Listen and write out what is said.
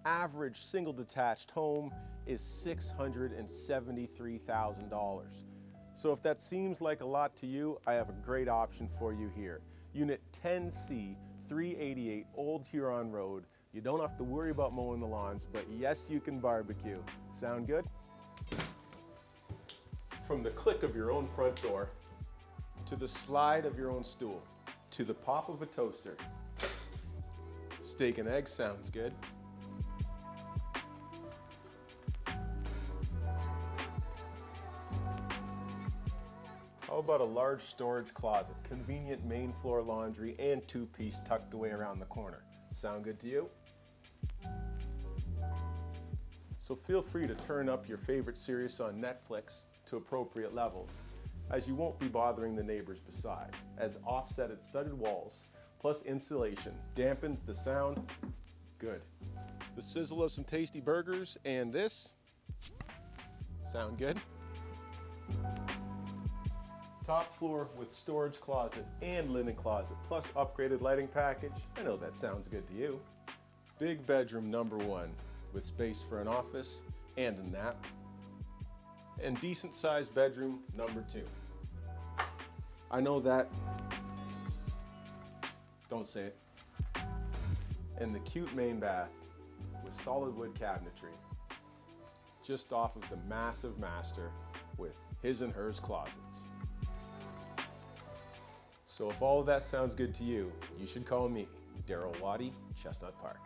average single detached home is $673,000. So if that seems like a lot to you, I have a great option for you here. Unit 10C, 388 Old Huron Road. You don't have to worry about mowing the lawns, but yes, you can barbecue. Sound good? From the click of your own front door, to the slide of your own stool, to the pop of a toaster, steak and eggs sounds good. How about a large storage closet, convenient main floor laundry, and two-piece tucked away around the corner? Sound good to you? So feel free to turn up your favorite series on Netflix to appropriate levels, as you won't be bothering the neighbors beside, as offsetted studded walls plus insulation dampens the sound good. The sizzle of some tasty burgers and this sound good. Top floor with storage closet and linen closet, plus upgraded lighting package. I know that sounds good to you. Big bedroom number 1 with space for an office and a nap. And decent sized bedroom number 2. I know that. Don't say it. And the cute main bath with solid wood cabinetry, just off of the massive master with his and hers closets. So if all of that sounds good to you, you should call me, Watty, Chestnut Park.